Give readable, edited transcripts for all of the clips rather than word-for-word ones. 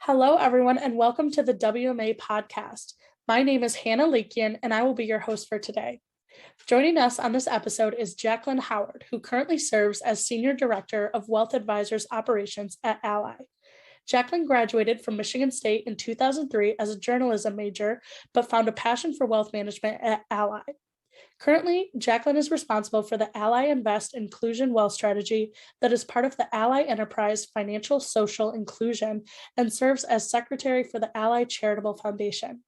Hello, everyone, and welcome to the WMA podcast. My name is Hannah Lakian, and I will be your host for today. Joining us on this episode is Jacqueline Howard, who currently serves as Senior Director of Wealth Advisors Operations at Ally. Jacqueline graduated from Michigan State in 2003 as a journalism major, but found a passion for wealth management at Ally. Currently, Jacqueline is responsible for the Ally Invest Inclusion Wealth Strategy that is part of the Ally Enterprise Financial Social Inclusion and serves as Secretary for the Ally Charitable Foundation.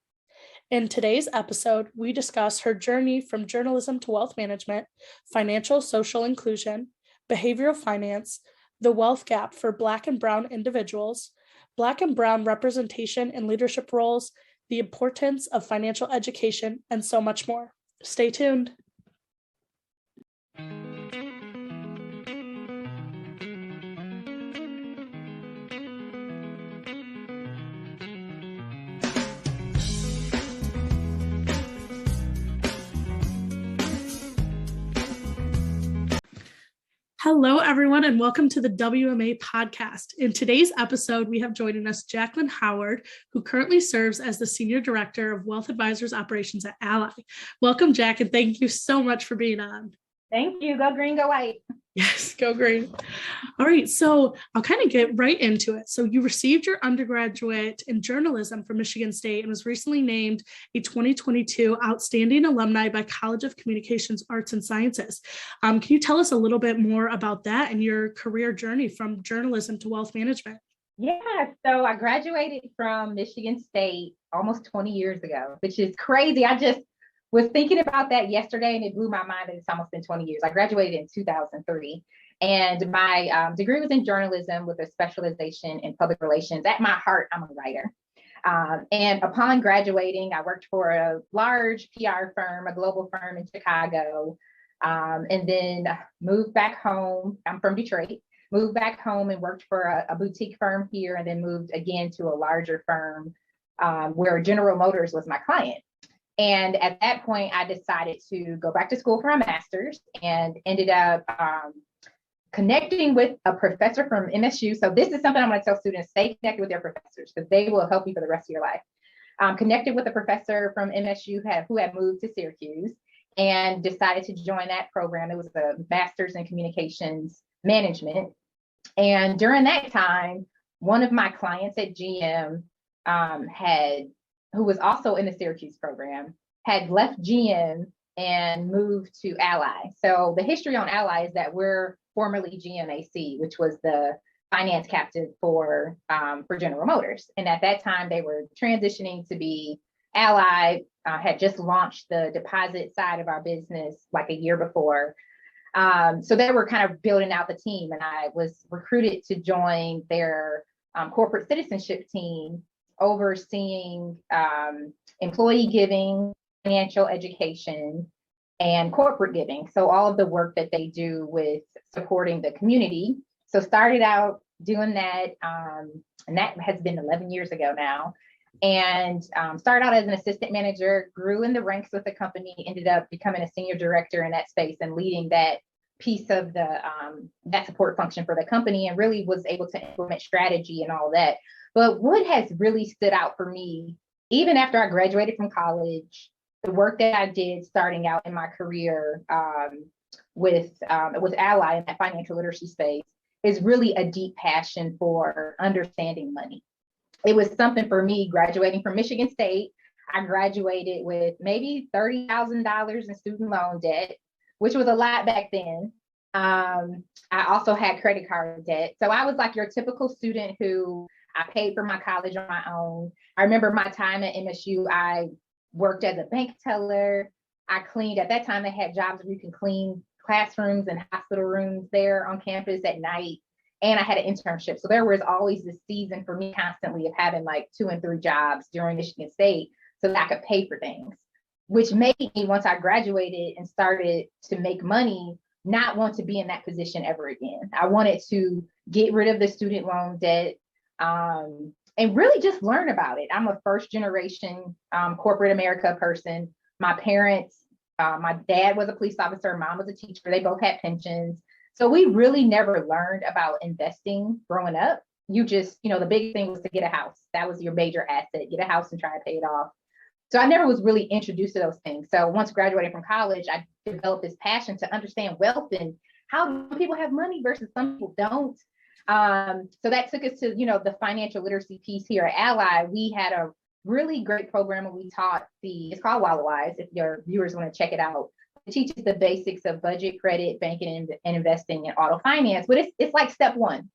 In today's episode, we discuss her journey from journalism to wealth management, financial social inclusion, behavioral finance, the wealth gap for Black and Brown individuals, Black and Brown representation in leadership roles, the importance of financial education, and so much more. Stay tuned. Hello, everyone, and welcome to the WMA podcast. In today's episode, we have joining us Jacqueline Howard, who currently serves as the Senior Director of Wealth Advisors Operations at Ally. Welcome, Jack, and thank you so much for being on. Thank you. Go green, go white. Yes, go green. All right, so I'll kind of get right into it. So you received your undergraduate in journalism from Michigan State and was recently named a 2022 Outstanding Alumni by College of Communications, Arts and Sciences. Can you tell us a little bit more about that and your career journey from journalism to wealth management? Yeah, so I graduated from Michigan State almost 20 years ago, which is crazy. I just was thinking about that yesterday and it blew my mind that it's almost been 20 years. I graduated in 2003 and my degree was in journalism with a specialization in public relations. At my heart, I'm a writer. And upon graduating, I worked for a large PR firm, a global firm in Chicago, and then moved back home. I'm from Detroit, moved back home and worked for a boutique firm here, and then moved again to a larger firm where General Motors was my client. And at that point, I decided to go back to school for my master's and ended up connecting with a professor from MSU. So this is something I'm going to tell students: stay connected with their professors because they will help you for the rest of your life. Connected with a professor from MSU who had moved to Syracuse and decided to join that program. It was a master's in communications management. And during that time, one of my clients at GM who was also in the Syracuse program, had left GM and moved to Ally. So the history on Ally is that we're formerly GMAC, which was the finance captive for General Motors. And at that time, they were transitioning to be Ally, had just launched the deposit side of our business like a year before. So they were kind of building out the team, and I was recruited to join their corporate citizenship team, overseeing employee giving, financial education, and corporate giving. So all of the work that they do with supporting the community. So started out doing that, and that has been 11 years ago now. And started out as an assistant manager, grew in the ranks with the company, ended up becoming a senior director in that space and leading that piece of the that support function for the company, and really was able to implement strategy and all that. But what has really stood out for me, even after I graduated from college, the work that I did starting out in my career with Ally in that financial literacy space, is really a deep passion for understanding money. It was something for me graduating from Michigan State. I graduated with maybe $30,000 in student loan debt, which was a lot back then. I also had credit card debt. So I was like your typical student who I paid for my college on my own. I remember my time at MSU, I worked as a bank teller. I cleaned, at that time they had jobs where you can clean classrooms and hospital rooms there on campus at night. And I had an internship. So there was always this season for me constantly of having like 2 and 3 jobs during Michigan State so that I could pay for things, which made me, once I graduated and started to make money, not want to be in that position ever again. I wanted to get rid of the student loan debt, and really just learn about it. I'm a first generation corporate America person. My parents, my dad was a police officer, mom was a teacher. They both had pensions. So we really never learned about investing growing up. you just, the big thing was to get a house. That was your major asset, get a house and try to pay it off. So I never was really introduced to those things. So once graduating from college, I developed this passion to understand wealth and how some people have money versus some people don't. So that took us to, the financial literacy piece here at Ally. We had a really great program where we taught it's called Wallawise, if your viewers want to check it out. It teaches the basics of budget, credit, banking, and investing, and auto finance, but it's like step one.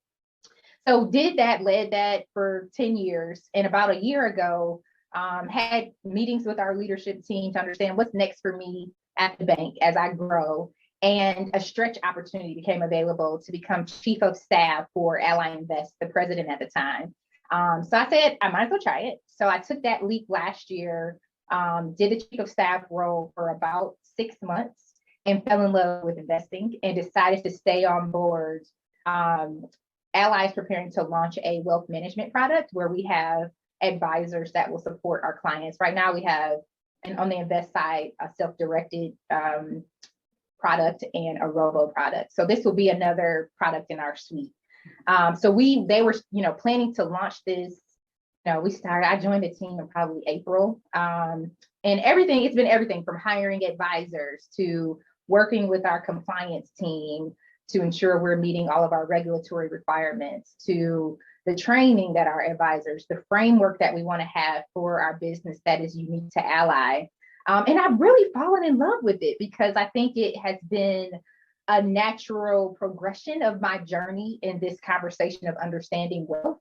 So led that for 10 years. And about a year ago, had meetings with our leadership team to understand what's next for me at the bank as I grow. And a stretch opportunity became available to become chief of staff for Ally Invest, the president at the time. So I said, I might as well try it. So I took that leap last year, did the chief of staff role for about 6 months and fell in love with investing and decided to stay on board. Ally is preparing to launch a wealth management product where we have advisors that will support our clients. Right now we have, and on the invest side, a self-directed product and a robo product. So this will be another product in our suite. So they were, planning to launch this. I joined the team in probably April. And it's been everything from hiring advisors to working with our compliance team to ensure we're meeting all of our regulatory requirements, to the training that our advisors, the framework that we want to have for our business that is unique to Ally. And I've really fallen in love with it because I think it has been a natural progression of my journey in this conversation of understanding wealth.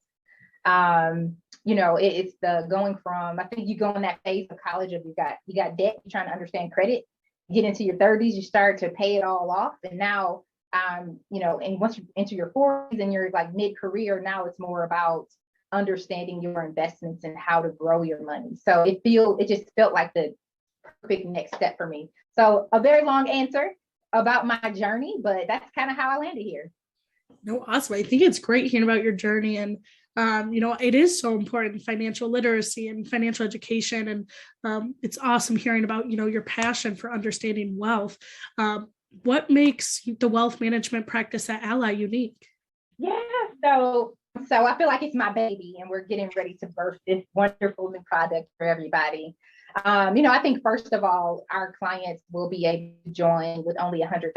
It's the going from, I think you go in that phase of college of you got debt, you're trying to understand credit, you get into your 30s, you start to pay it all off. And now, and once you enter your 40s and you're like mid-career, now it's more about understanding your investments and how to grow your money. So it just felt like the perfect next step for me. So a very long answer about my journey, but that's kind of how I landed here. No, awesome. I think it's great hearing about your journey, and it is so important, financial literacy and financial education, and it's awesome hearing about your passion for understanding wealth. What makes the wealth management practice at Ally unique? Yeah, so I feel like it's my baby, and we're getting ready to birth this wonderful new product for everybody. I think first of all, our clients will be able to join with only $100,000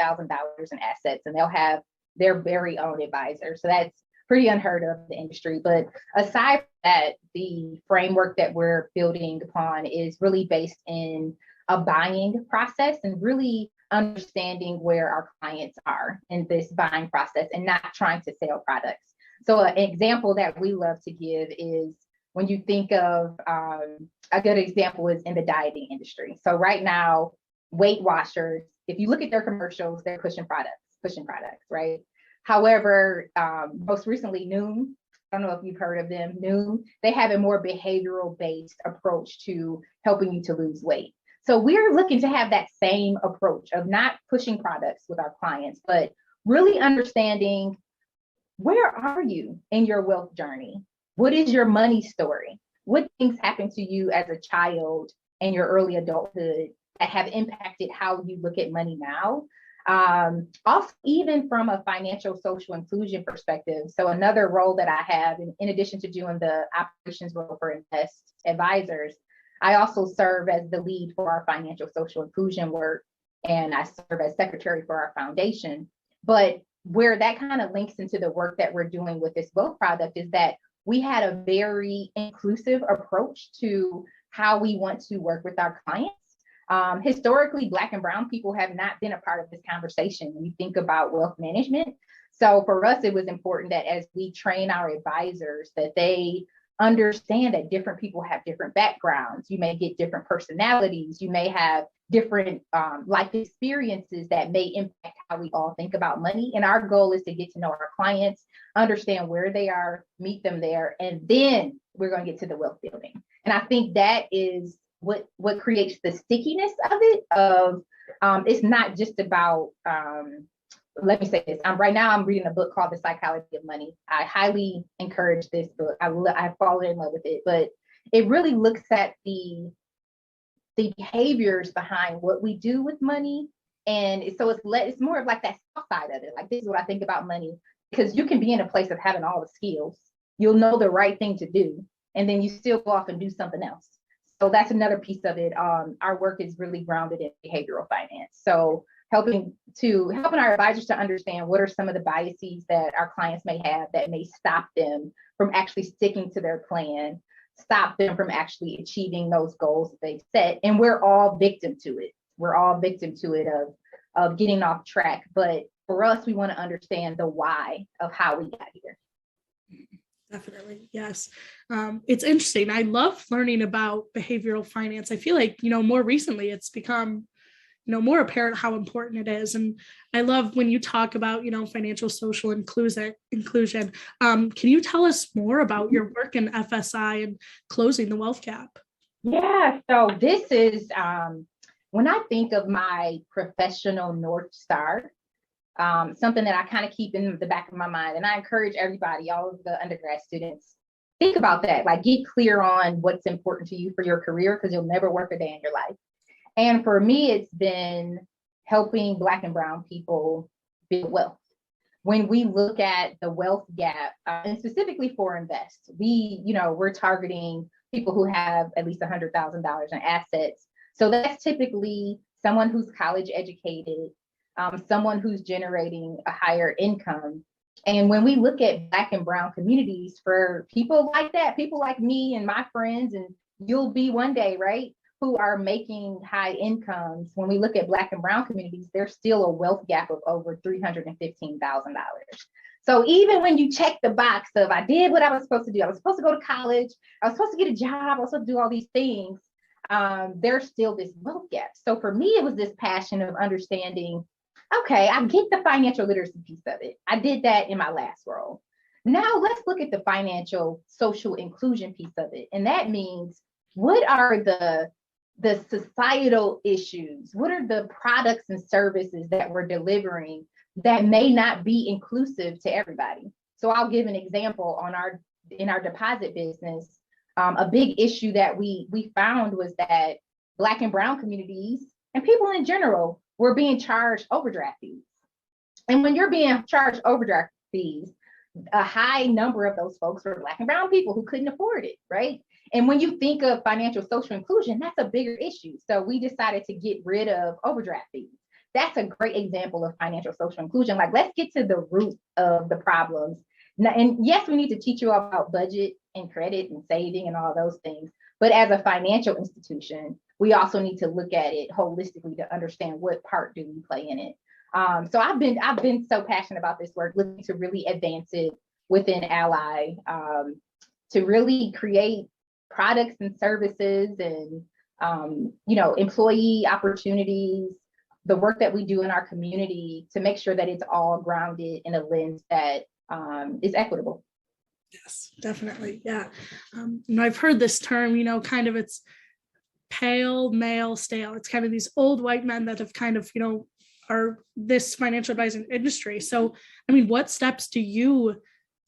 in assets, and they'll have their very own advisor. So that's pretty unheard of in the industry. But aside from that, the framework that we're building upon is really based in a buying process and really understanding where our clients are in this buying process and not trying to sell products. So an example that we love to give is when you think of a good example is in the dieting industry. So right now, Weight Watchers, if you look at their commercials, they're pushing products, right? However, most recently, Noom, I don't know if you've heard of them, Noom, they have a more behavioral based approach to helping you to lose weight. So we're looking to have that same approach of not pushing products with our clients, but really understanding where are you in your wealth journey? What is your money story? What things happened to you as a child and your early adulthood that have impacted how you look at money now? Also, even from a financial social inclusion perspective. So another role that I have, in addition to doing the operations role for Invest Advisors, I also serve as the lead for our financial social inclusion work, and I serve as secretary for our foundation. But where that kind of links into the work that we're doing with this wealth product is that we had a very inclusive approach to how we want to work with our clients. Historically, Black and Brown people have not been a part of this conversation when you think about wealth management. So for us, it was important that as we train our advisors, that they understand that different people have different backgrounds. You may get different personalities. You may have different life experiences that may impact how we all think about money. And our goal is to get to know our clients, understand where they are, meet them there, and then we're going to get to the wealth building. And I think that is what creates the stickiness of it. It's not just about let me say this. Right now I'm reading a book called The Psychology of Money. I highly encourage this book. I've fallen in love with it, but it really looks at the behaviors behind what we do with money. And so it's more of like that soft side of it. Like, this is what I think about money, because you can be in a place of having all the skills you'll know the right thing to do, and then you still go off and do something else. So that's another piece of it. Our work is really grounded in behavioral finance. So helping our advisors to understand what are some of the biases that our clients may have that may stop them from actually sticking to their plan, stop them from actually achieving those goals that they've set. And we're all victim to it. We're all victim to it of getting off track. But for us, we want to understand the why of how we got here. Definitely. Yes. It's interesting. I love learning about behavioral finance. I feel like, more recently it's become, more apparent how important it is. And I love when you talk about, financial social inclusion. Can you tell us more about your work in FSI and closing the wealth gap? Yeah. So this is, when I think of my professional North Star, something that I kind of keep in the back of my mind. And I encourage everybody, all of the undergrad students, think about that. Like, get clear on what's important to you for your career, because you'll never work a day in your life. And for me, it's been helping Black and Brown people build wealth. When we look at the wealth gap, and specifically for Invest, we're targeting people who have at least $100,000 in assets. So that's typically someone who's college educated, someone who's generating a higher income. And when we look at Black and Brown communities, for people like that, people like me and my friends, and you'll be one day, right, who are making high incomes, when we look at Black and Brown communities, there's still a wealth gap of over $315,000. So even when you check the box of, I did what I was supposed to do, I was supposed to go to college, I was supposed to get a job, I was supposed to do all these things, there's still this wealth gap. So for me, it was this passion of understanding, okay, I get the financial literacy piece of it. I did that in my last role. Now let's look at the financial social inclusion piece of it. And that means, what are the societal issues? What are the products and services that we're delivering that may not be inclusive to everybody? So I'll give an example in our deposit business. A big issue that we found was that Black and Brown communities and people in general were being charged overdraft fees. And when you're being charged overdraft fees, a high number of those folks were Black and Brown people who couldn't afford it, right? And when you think of financial social inclusion, that's a bigger issue. So we decided to get rid of overdraft fees. That's a great example of financial social inclusion. Like, let's get to the root of the problems. Now, and yes, we need to teach you about budget and credit and saving and all those things. But as a financial institution, we also need to look at it holistically to understand what part do we play in it. So I've been so passionate about this work, looking to really advance it within Ally, to really create products and services and employee opportunities, the work that we do in our community, to make sure that it's all grounded in a lens that is equitable. Yes, definitely. Yeah. I've heard this term, kind of, it's pale, male, stale. It's kind of these old white men that have kind of, are this financial advising industry. So, what steps do you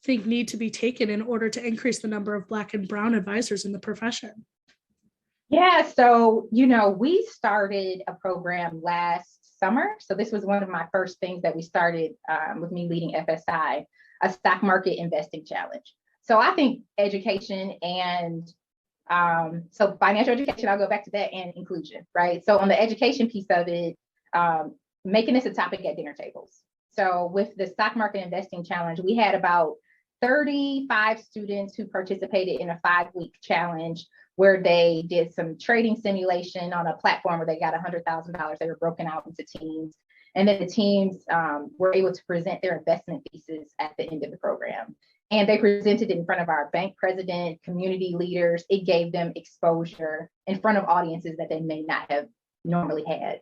think need to be taken in order to increase the number of Black and Brown advisors in the profession? Yeah, so, we started a program last summer. So this was one of my first things that we started with me leading FSI, a stock market investing challenge. So I think education and so financial education, I'll go back to that, and inclusion, right? So on the education piece of it, making this a topic at dinner tables. So with the stock market investing challenge, we had about 35 students who participated in a 5-week challenge where they did some trading simulation on a platform where they got $100,000. They were broken out into teams. And then the teams were able to present their investment thesis at the end of the program. And they presented in front of our bank president, community leaders. It gave them exposure in front of audiences that they may not have normally had.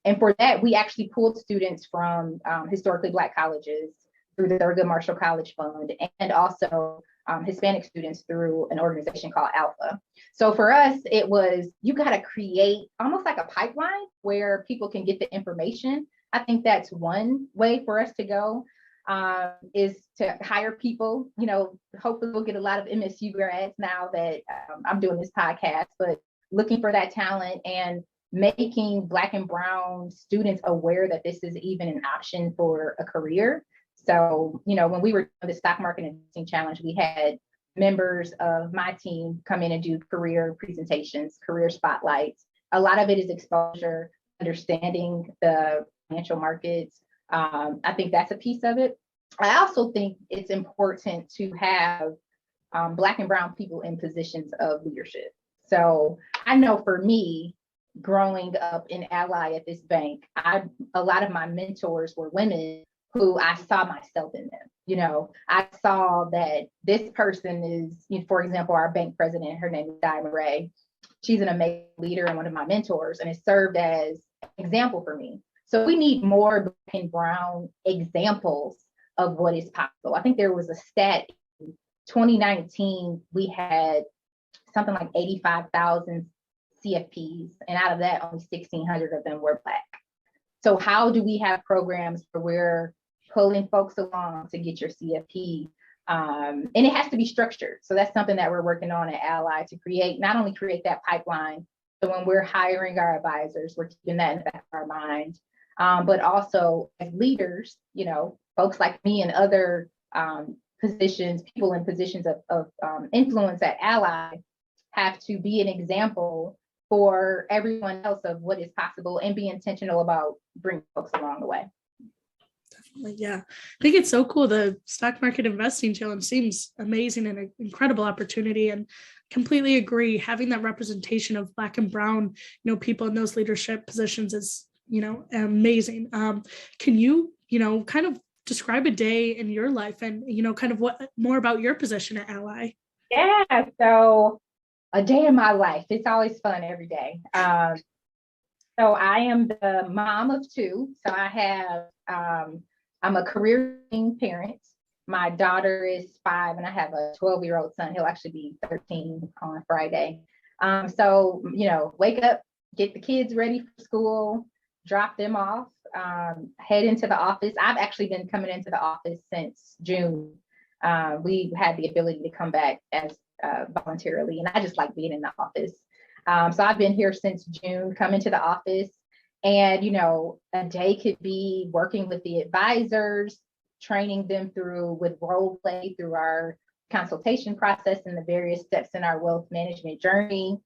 And for that, we actually pulled students from historically Black colleges through the Thurgood Marshall College Fund, and also Hispanic students through an organization called Alpha. So for us, it was, you got to create almost like a pipeline where people can get the information. I think that's one way for us to go, is to hire people. Hopefully we'll get a lot of MSU grads now that I'm doing this podcast, but looking for that talent and making Black and Brown students aware that this is even an option for a career. So, when we were doing the stock market investing challenge, we had members of my team come in and do career presentations, career spotlights. A lot of it is exposure, understanding the financial markets. I think that's a piece of it. I also think it's important to have Black and brown people in positions of leadership. So I know for me, growing up in Ally at this bank, a lot of my mentors were women who I saw myself in them. You know, I saw that this person is, you know, for example, our bank president, her name is Di Murray. She's an amazing leader and one of my mentors, and it served as an example for me. So we need more Black and brown examples of what is possible. I think there was a stat in 2019, we had something like 85,000 CFPs, and out of that, only 1,600 of them were Black. So how do we have programs where we're pulling folks along to get your CFP? And it has to be structured. So that's something that we're working on at Ally to create, not only create that pipeline, so when we're hiring our advisors, we're keeping that in the back of our mind, but also as leaders, you know, folks like me and other positions, people in positions of influence at Ally have to be an example for everyone else of what is possible and be intentional about bringing folks along the way. Definitely, yeah. I think it's so cool. The stock market investing challenge seems amazing and an incredible opportunity, and completely agree. Having that representation of Black and brown, you know, people in those leadership positions is, you know, amazing. Can you, you know, kind of describe a day in your life and, you know, kind of what more about your position at Ally? Yeah, so a day in my life, it's always fun every day. So I am the mom of two. So I have, I'm a career parent. My daughter is 5 and I have a 12-year-old son. He'll actually be 13 on Friday. So, you know, wake up, get the kids ready for school, drop them off, head into the office. I've actually been coming into the office since June. We had the ability to come back as voluntarily, and I just like being in the office. So I've been here since June, coming to the office, and, you know, a day could be working with the advisors, training them through with role play through our consultation process and the various steps in our wealth management journey.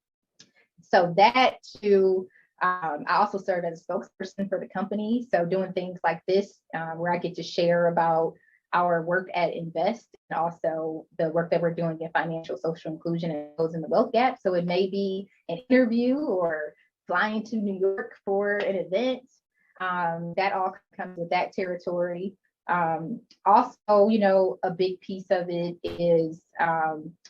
So that too, I also serve as a spokesperson for the company. So doing things like this, where I get to share about our work at Invest and also the work that we're doing in financial social inclusion and closing the wealth gap. So it may be an interview or flying to New York for an event. That all comes with that territory. Also, you know, a big piece of it is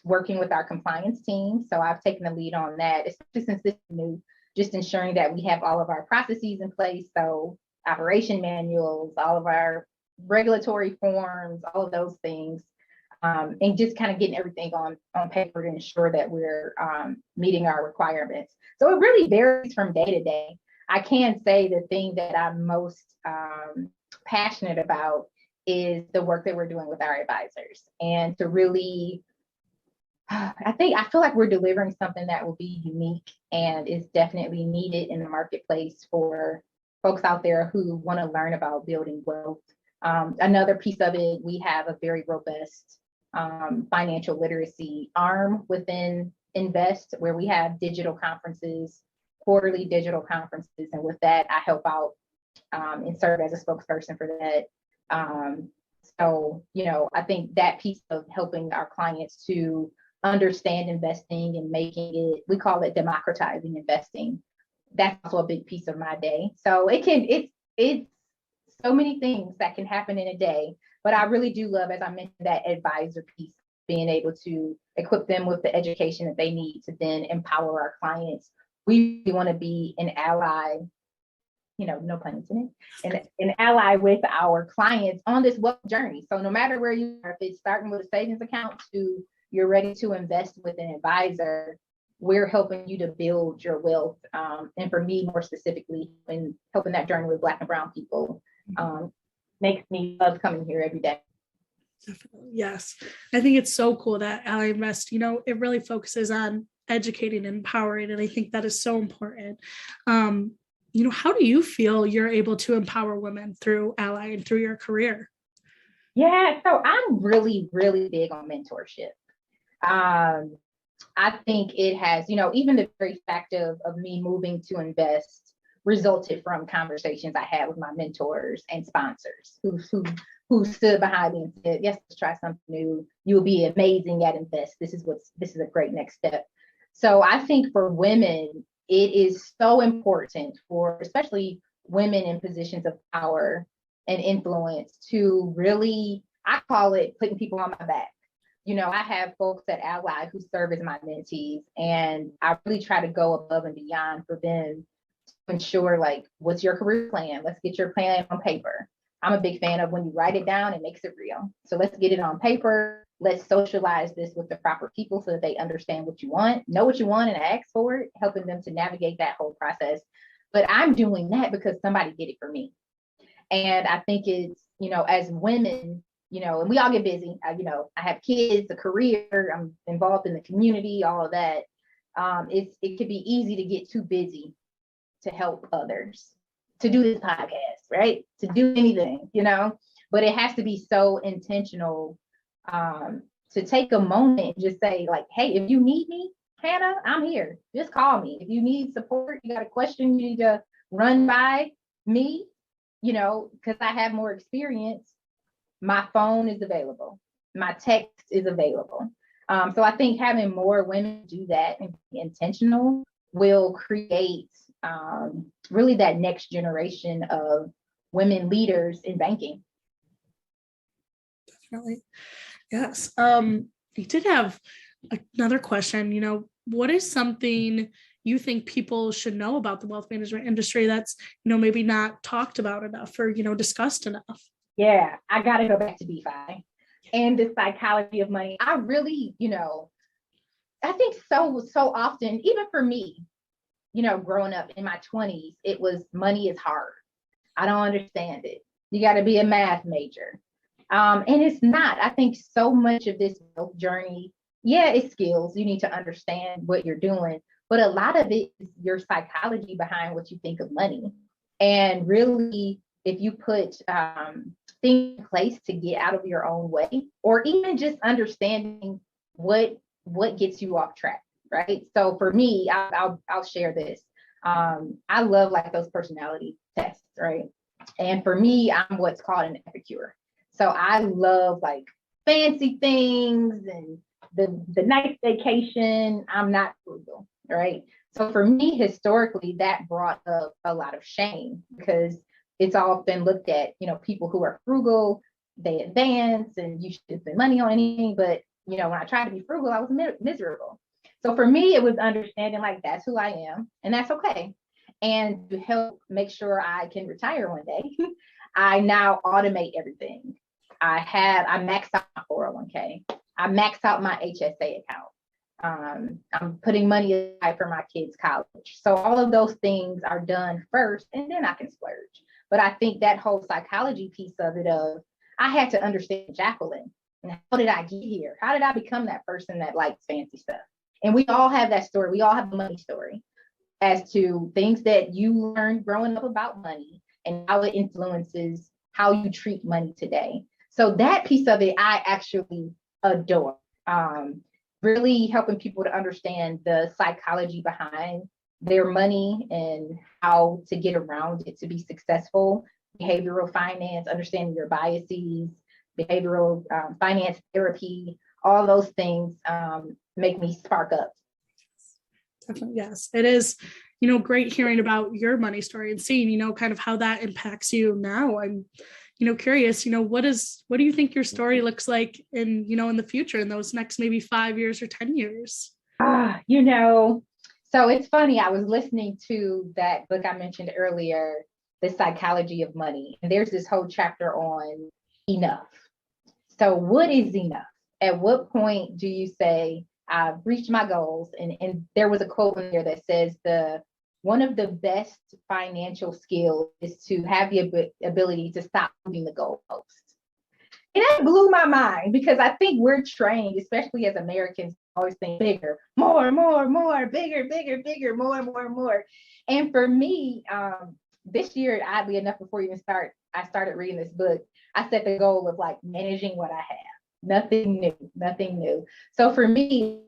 working with our compliance team. So I've taken the lead on that, especially since this is new, just ensuring that we have all of our processes in place. So operation manuals, all of our regulatory forms, all of those things, and just kind of getting everything on paper to ensure that we're meeting our requirements. So it really varies from day to day. I can say the thing that I'm most passionate about is the work that we're doing with our advisors, and to really, I feel like we're delivering something that will be unique and is definitely needed in the marketplace for folks out there who want to learn about building wealth. Another piece of it, we have a very robust financial literacy arm within Invest, where we have digital conferences, quarterly digital conferences. And with that, I help out and serve as a spokesperson for that. So, you know, I think that piece of helping our clients to understand investing and making it, we call it democratizing investing. That's also a big piece of my day. So it's so many things that can happen in a day, but I really do love, as I mentioned, that advisor piece, being able to equip them with the education that they need to then empower our clients. We want to be an ally, you know, no pun intended, an ally with our clients on this wealth journey. So no matter where you are, if it's starting with a savings account to you're ready to invest with an advisor, we're helping you to build your wealth. And for me, more specifically, in helping that journey with Black and brown people, makes me love coming here every day. Definitely. Yes. I think it's so cool that Ally Invest, you know, it really focuses on educating and empowering. And I think that is so important. You know, how do you feel you're able to empower women through Ally and through your career? Yeah, so I'm really, really big on mentorship. I think it has, even the very fact of me moving to invest resulted from conversations I had with my mentors and sponsors who stood behind me and said, yes, let's try something new. You'll be amazing at invest. This is a great next step. So I think for women, it is so important for especially women in positions of power and influence to really, I call it putting people on my back. I have folks at Ally who serve as my mentees, and I really try to go above and beyond for them to ensure, like, what's your career plan? Let's get your plan on paper. I'm a big fan of when you write it down, it makes it real. So let's get it on paper. Let's socialize this with the proper people so that they understand what you want, know what you want, and ask for it, helping them to navigate that whole process. But I'm doing that because somebody did it for me. And I think it's, as women, and we all get busy. I have kids, a career, I'm involved in the community, all of that. It could be easy to get too busy to help others, to do this podcast, right? To do anything, but it has to be so intentional to take a moment and just say, like, hey, if you need me, Hannah, I'm here. Just call me. If you need support, you got a question, you need to run by me, because I have more experience. My phone is available. My text is available. So I think having more women do that and be intentional will create really that next generation of women leaders in banking. Definitely. Yes. You did have another question. What is something you think people should know about the wealth management industry that's, maybe not talked about enough or, discussed enough? Yeah, I got to go back to Ep.5 and the psychology of money. I really, I think so often, even for me, growing up in my 20s, it was money is hard. I don't understand it. You got to be a math major. And it's not. I think so much of this wealth journey, it's skills. You need to understand what you're doing. But a lot of it is your psychology behind what you think of money. And really, if you put things in place to get out of your own way, or even just understanding what gets you off track, right? So for me, I'll share this. I love like those personality tests, right? And for me, I'm what's called an epicure. So I love like fancy things and the nice vacation. I'm not frugal, right? So for me, historically, that brought up a lot of shame because it's often looked at, people who are frugal, they advance and you should spend money on anything. But, when I tried to be frugal, I was miserable. So for me, it was understanding like that's who I am and that's okay. And to help make sure I can retire one day, I now automate everything. I maxed out my 401k. I maxed out my HSA account. I'm putting money aside for my kids' college. So all of those things are done first, and then I can splurge. But I think that whole psychology piece of it, I had to understand Jacqueline. And how did I get here? How did I become that person that likes fancy stuff? And we all have that story. We all have a money story as to things that you learned growing up about money and how it influences how you treat money today. So that piece of it, I actually adore. Really helping people to understand the psychology behind their money and how to get around it to be successful. Behavioral finance, understanding your biases, behavioral finance therapy, all those things make me spark up. Definitely, yes. It is, great hearing about your money story and seeing, kind of how that impacts you now. I'm, curious, what do you think your story looks like in, in the future, in those next maybe 5 years or 10 years? So it's funny. I was listening to that book I mentioned earlier, The Psychology of Money. And there's this whole chapter on enough. So what is enough? At what point do you say, I've reached my goals? And there was a quote in there that says one of the best financial skills is to have the ability to stop moving the goalpost. And that blew my mind because I think we're trained, especially as Americans, always think bigger, more, bigger, more. And for me, this year, oddly enough, before you even I started reading this book, I set the goal of like managing what I have. Nothing new, nothing new. So for me,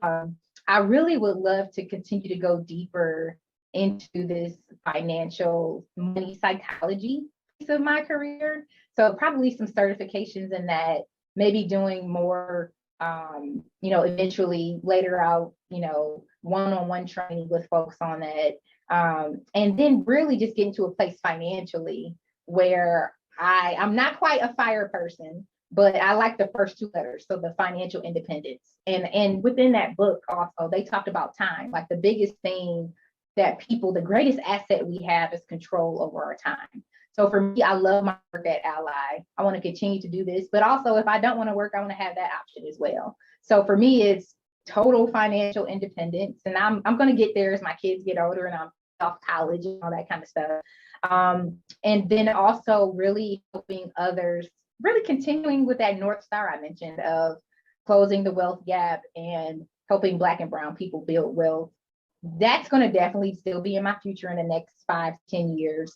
I really would love to continue to go deeper into this financial money psychology piece of my career. So probably some certifications in that, maybe doing more, eventually later out, one-on-one training with folks on that. And then really just getting to a place financially where I'm not quite a fire person, but I like the first two letters, so the financial independence. And within that book also, they talked about time, like the biggest thing that the greatest asset we have is control over our time. So for me, I love my work at Ally. I want to continue to do this, but also if I don't want to work, I want to have that option as well. So for me, it's total financial independence, and I'm going to get there as my kids get older and I'm off college and all that kind of stuff. And then also really helping others, really continuing with that North Star I mentioned of closing the wealth gap and helping Black and Brown people build wealth. That's going to definitely still be in my future in the next 5-10 years.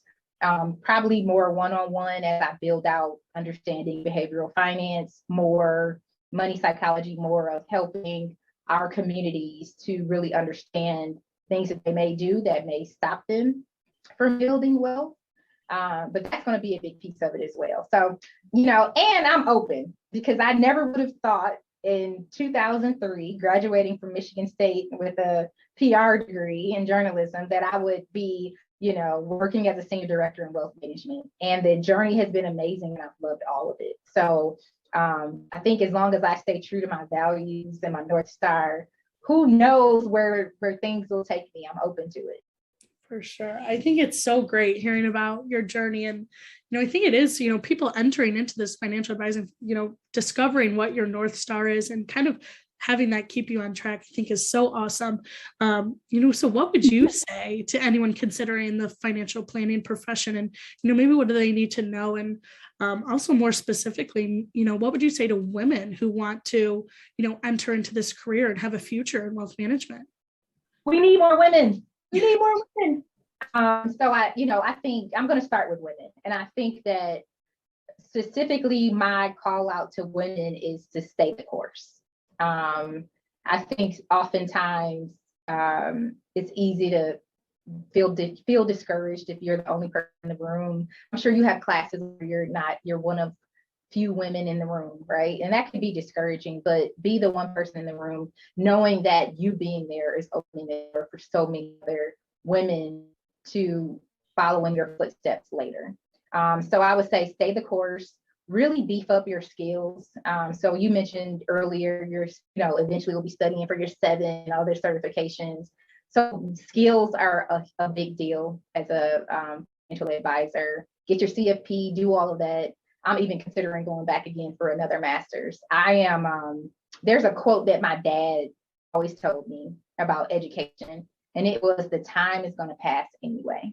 Probably more one-on-one as I build out understanding behavioral finance, more money psychology, more of helping our communities to really understand things that they may do that may stop them from building wealth. But that's going to be a big piece of it as well. So, and I'm open because I never would have thought in 2003, graduating from Michigan State with a PR degree in journalism, that I would be, working as a senior director in wealth management. And the journey has been amazing and I've loved all of it. So I think as long as I stay true to my values and my North Star, who knows where things will take me. I'm open to it. For sure. I think it's so great hearing about your journey. And, I think it is, people entering into this financial advising, discovering what your North Star is and kind of having that keep you on track, I think is so awesome. So what would you say to anyone considering the financial planning profession, and, maybe what do they need to know? And also more specifically, what would you say to women who want to, enter into this career and have a future in wealth management? We need more women. We need more women. So I think I'm going to start with women. And I think that specifically my call out to women is to stay the course. I think oftentimes it's easy to feel discouraged if you're the only person in the room. I'm sure you have classes where you're one of few women in the room, right? And that can be discouraging, but be the one person in the room, knowing that you being there is opening the door for so many other women to follow in your footsteps later. So I would say stay the course, really beef up your skills. So you mentioned earlier, eventually you'll be studying for your 7 and other certifications. So skills are a big deal as a financial advisor. Get your CFP, do all of that. I'm even considering going back again for another master's. There's a quote that my dad always told me about education, and it was, the time is going to pass anyway.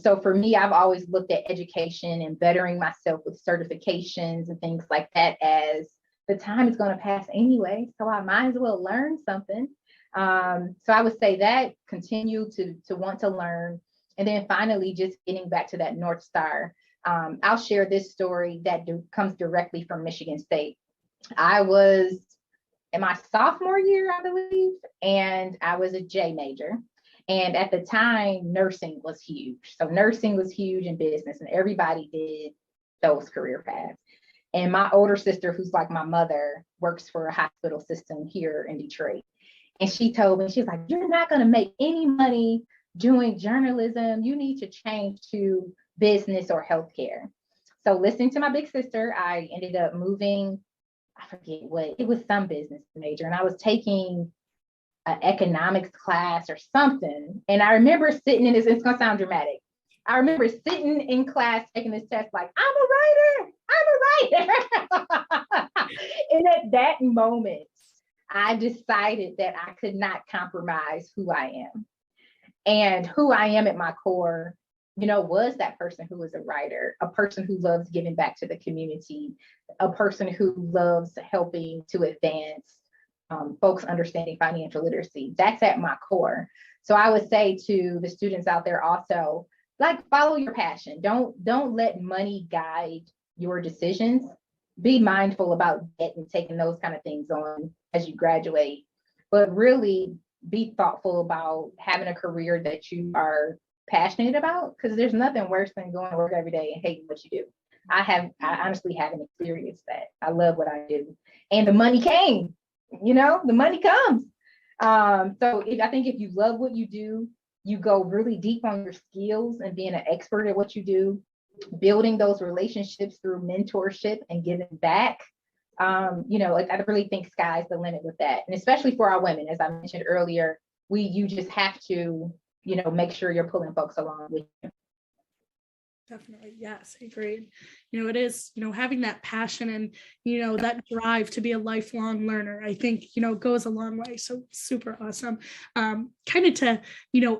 So for me, I've always looked at education and bettering myself with certifications and things like that as the time is going to pass anyway, so I might as well learn something. So I would say that continue to want to learn. And then finally, just getting back to that North Star. I'll share this story that comes directly from Michigan State. I was in my sophomore year, I believe, and I was a J major. And at the time, nursing was huge. So nursing was huge in business, and everybody did those career paths. And my older sister, who's like my mother, works for a hospital system here in Detroit. And she told me, she's like, you're not going to make any money doing journalism. You need to change to business or healthcare. So listening to my big sister, I ended up moving, I forget what, it was some business major. And I was taking an economics class or something. And I remember sitting in this, it's going to sound dramatic. I remember sitting in class taking this test like, I'm a writer. And at that moment, I decided that I could not compromise who I am. And who I am at my core, was that person who was a writer, a person who loves giving back to the community, a person who loves helping to advance folks understanding financial literacy. That's at my core. So I would say to the students out there also, like, follow your passion. Don't let money guide your decisions. be mindful about debt and taking those kind of things on as you graduate, but really be thoughtful about having a career that you are passionate about, because there's nothing worse than going to work every day and hating what you do. I honestly haven't experienced that. I love what I do, and the money came, the money comes. I think if you love what you do, you go really deep on your skills and being an expert at what you do, building those relationships through mentorship and giving back. I really think sky's the limit with that. And especially for our women, as I mentioned earlier, you just have to, make sure you're pulling folks along with you. Definitely. Yes, I agree. It is, having that passion and, that drive to be a lifelong learner, I think, goes a long way. So super awesome. Kind of to,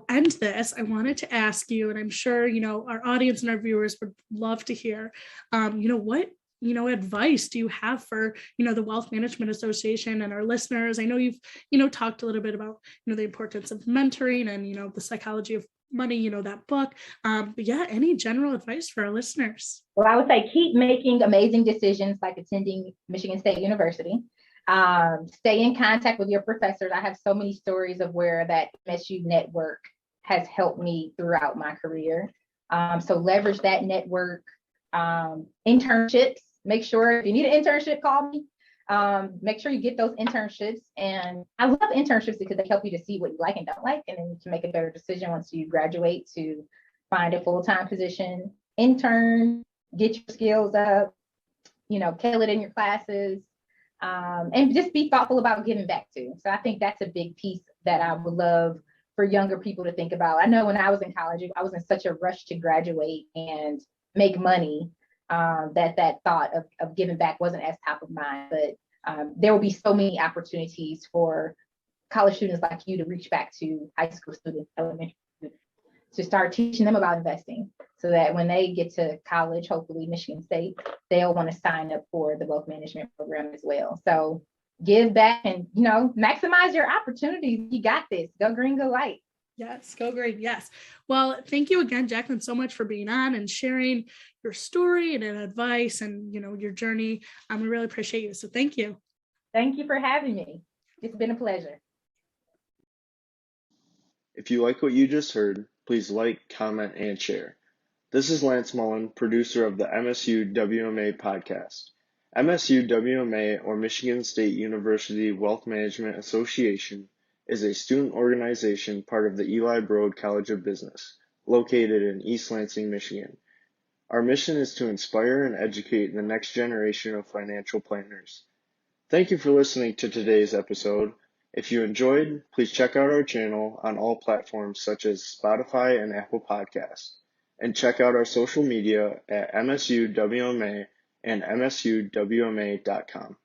end this, I wanted to ask you, and I'm sure, our audience and our viewers would love to hear, what advice do you have for, the Wealth Management Association and our listeners? I know you've, talked a little bit about, the importance of mentoring and, the psychology of money, that book. But yeah, any general advice for our listeners? Well, I would say keep making amazing decisions, like attending Michigan State University. Stay in contact with your professors. I have so many stories of where that MSU network has helped me throughout my career. So leverage that network. Internships. Make sure if you need an internship, call me. Make sure you get those internships. And I love internships because they help you to see what you like and don't like, and then you can make a better decision once you graduate to find a full-time position. Intern, get your skills up, kill it in your classes, and just be thoughtful about giving back too. So I think that's a big piece that I would love for younger people to think about. I know when I was in college, I was in such a rush to graduate and make money, that thought of giving back wasn't as top of mind. But there will be so many opportunities for college students like you to reach back to high school students, elementary students, to start teaching them about investing, so that when they get to college, hopefully Michigan State, they'll want to sign up for the wealth management program as well. So give back and, maximize your opportunities. You got this. Go green, go white. Yes, go green. Yes. Well, thank you again, Jacqueline, so much for being on and sharing your story and advice and, your journey. We really appreciate you. So thank you. Thank you for having me. It's been a pleasure. If you like what you just heard, please like, comment, and share. This is Lance Mullen, producer of the MSU WMA podcast. MSU WMA, or Michigan State University Wealth Management Association, is a student organization part of the Eli Broad College of Business, located in East Lansing, Michigan. Our mission is to inspire and educate the next generation of financial planners. Thank you for listening to today's episode. If you enjoyed, please check out our channel on all platforms such as Spotify and Apple Podcasts, and check out our social media at MSU WMA and msuwma.com.